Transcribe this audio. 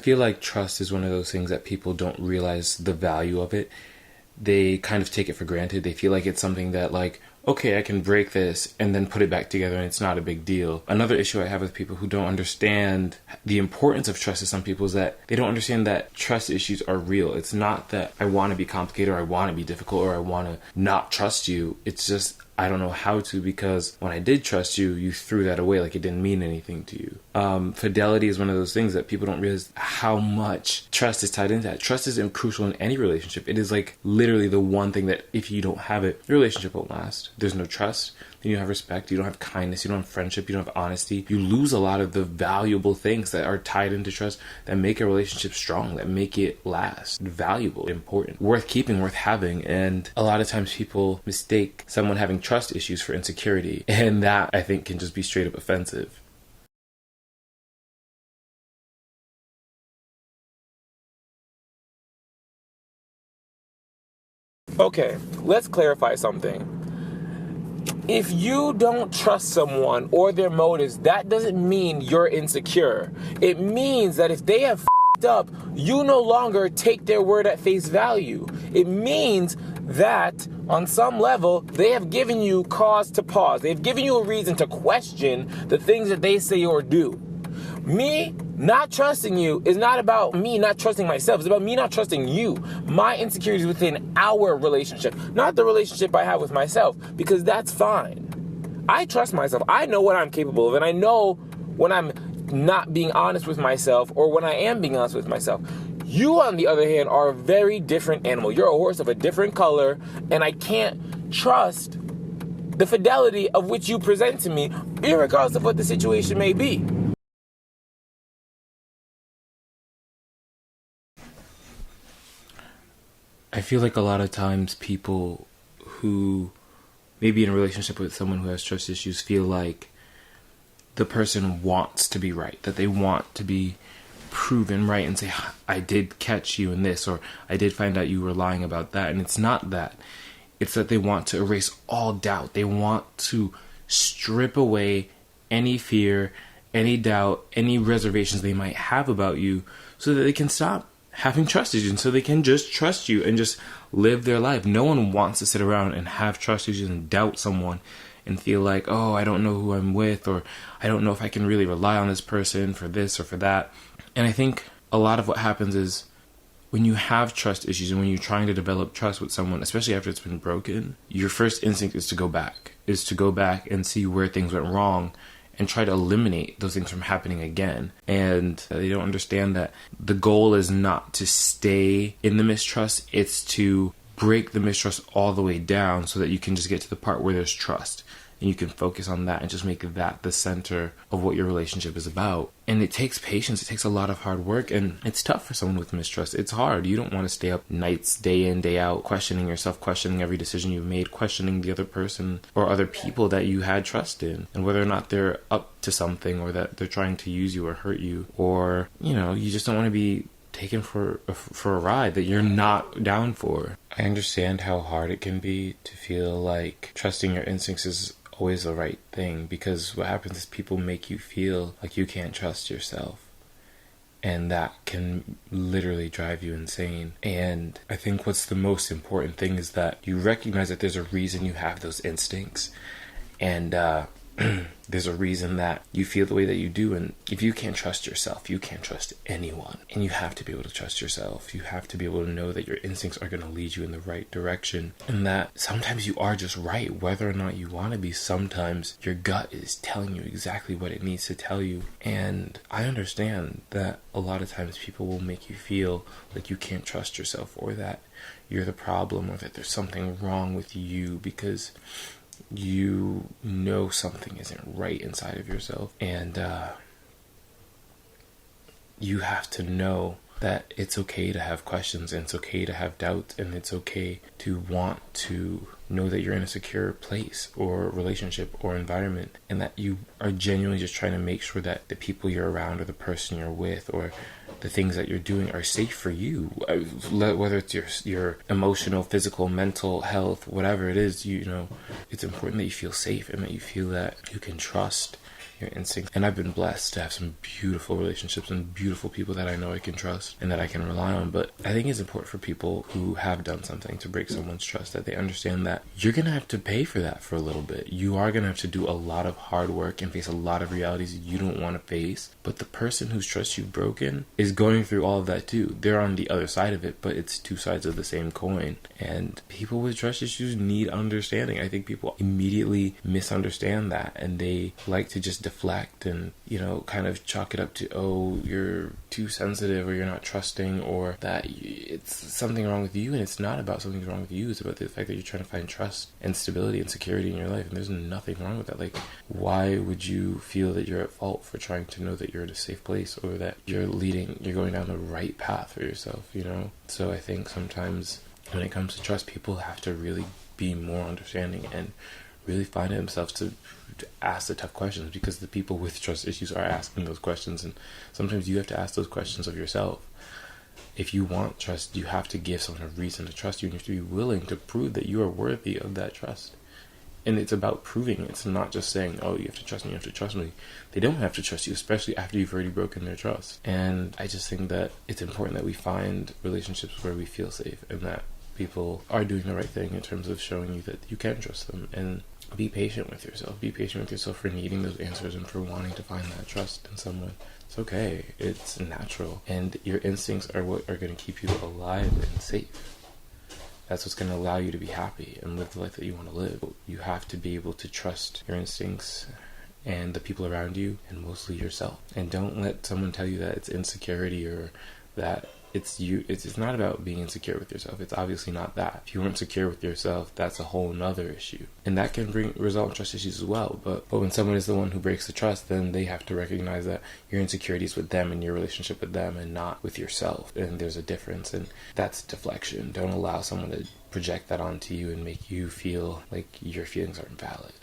feel like trust is one of those things that people don't realize the value of it. They kind of take it for granted. They feel like it's something that, like, okay, I can break this and then put it back together and it's not a big deal. Another issue I have with people who don't understand the importance of trust to some people is that they don't understand that trust issues are real. It's not that I want to be complicated or I want to be difficult or I want to not trust you. It's just I don't know how to, because when I did trust you, you threw that away like it didn't mean anything to you. Fidelity is one of those things that people don't realize how much trust is tied into that. Trust is crucial in any relationship. It is like literally the one thing that if you don't have it, your relationship won't last. There's no trust. Then you don't have respect. You don't have kindness. You don't have friendship. You don't have honesty. You lose a lot of the valuable things that are tied into trust that make a relationship strong, that make it last, valuable, important, worth keeping, worth having. And a lot of times people mistake someone having trust issues for insecurity. And that, I think, can just be straight up offensive. Okay, let's clarify something. If you don't trust someone or their motives, that doesn't mean you're insecure. It means that if they have f***ed up, you no longer take their word at face value. It means that on some level, they have given you cause to pause. They've given you a reason to question the things that they say or do. Me not trusting you is not about me not trusting myself. It's about me not trusting you. My insecurities within our relationship, not the relationship I have with myself, because that's fine. I trust myself. I know what I'm capable of, and I know when I'm not being honest with myself or when I am being honest with myself. You, on the other hand, are a very different animal. You're a horse of a different color, and I can't trust the fidelity of which you present to me, irregardless of what the situation may be. I feel like a lot of times people who may be in a relationship with someone who has trust issues feel like the person wants to be right, that they want to be proven right and say, I did catch you in this, or I did find out you were lying about that. And it's not that. It's that they want to erase all doubt. They want to strip away any fear, any doubt, any reservations they might have about you so that they can stop having trust issues, and so they can just trust you and just live their life. No one wants to sit around and have trust issues and doubt someone and feel like, oh, I don't know who I'm with, or I don't know if I can really rely on this person for this or for that. And I think a lot of what happens is when you have trust issues and when you're trying to develop trust with someone, especially after it's been broken, your first instinct is to go back and see where things went wrong and try to eliminate those things from happening again. And they don't understand that the goal is not to stay in the mistrust, it's to break the mistrust all the way down so that you can just get to the part where there's trust. And you can focus on that and just make that the center of what your relationship is about. And it takes patience. It takes a lot of hard work. And it's tough for someone with mistrust. It's hard. You don't want to stay up nights, day in, day out, questioning yourself, questioning every decision you've made, questioning the other person or other people that you had trust in, and whether or not they're up to something, or that they're trying to use you or hurt you, or, you just don't want to be taken for a ride that you're not down for. I understand how hard it can be to feel like trusting your instincts is always the right thing, because what happens is people make you feel like you can't trust yourself, and that can literally drive you insane. And I think what's the most important thing is that you recognize that there's a reason you have those instincts, and there's a reason that you feel the way that you do. And if you can't trust yourself, you can't trust anyone. And you have to be able to trust yourself. You have to be able to know that your instincts are going to lead you in the right direction, and that sometimes you are just right, whether or not you want to be. Sometimes your gut is telling you exactly what it needs to tell you. And I understand that a lot of times people will make you feel like you can't trust yourself, or that you're the problem, or that there's something wrong with you because you know something isn't right inside of yourself. And you have to know that it's okay to have questions, and it's okay to have doubts, and it's okay to want to know that you're in a secure place or relationship or environment, and that you are genuinely just trying to make sure that the people you're around, or the person you're with, or the things that you're doing are safe for you, whether it's your emotional, physical, mental health, whatever it is. It's important that you feel safe and that you feel that you can trust your instincts. And I've been blessed to have some beautiful relationships and beautiful people that I know I can trust and that I can rely on. But I think it's important for people who have done something to break someone's trust that they understand that you're going to have to pay for that for a little bit. You are going to have to do a lot of hard work and face a lot of realities you don't want to face. But the person whose trust you've broken is going through all of that too. They're on the other side of it, but it's two sides of the same coin. And people with trust issues need understanding. I think people immediately misunderstand that, and they like to just deflect and, kind of chalk it up to, oh, you're too sensitive, or you're not trusting, or that it's something wrong with you. And it's not about something wrong with you. It's about the fact that you're trying to find trust and stability and security in your life. And there's nothing wrong with that. Like, why would you feel that you're at fault for trying to know that you're in a safe place, or that you're going down the right path for yourself, So I think sometimes when it comes to trust, people have to really be more understanding and really find it themselves to ask the tough questions, because the people with trust issues are asking those questions, and sometimes you have to ask those questions of yourself. If you want trust, you have to give someone a reason to trust you, and you have to be willing to prove that you are worthy of that trust. And it's about proving. It's not just saying, oh, you have to trust me, you have to trust me. They don't have to trust you, especially after you've already broken their trust. And I just think that it's important that we find relationships where we feel safe, and that people are doing the right thing in terms of showing you that you can trust them. And be patient with yourself. Be patient with yourself for needing those answers and for wanting to find that trust in someone. It's okay. It's natural. And your instincts are what are going to keep you alive and safe. That's what's going to allow you to be happy and live the life that you want to live. You have to be able to trust your instincts and the people around you, and mostly yourself. And don't let someone tell you that it's insecurity, or that it's you. It's not about being insecure with yourself. It's obviously not that. If you weren't secure with yourself, that's a whole nother issue. And that can result in trust issues as well. But when someone is the one who breaks the trust, then they have to recognize that your insecurity is with them and your relationship with them, and not with yourself. And there's a difference, and that's deflection. Don't allow someone to project that onto you and make you feel like your feelings aren't valid.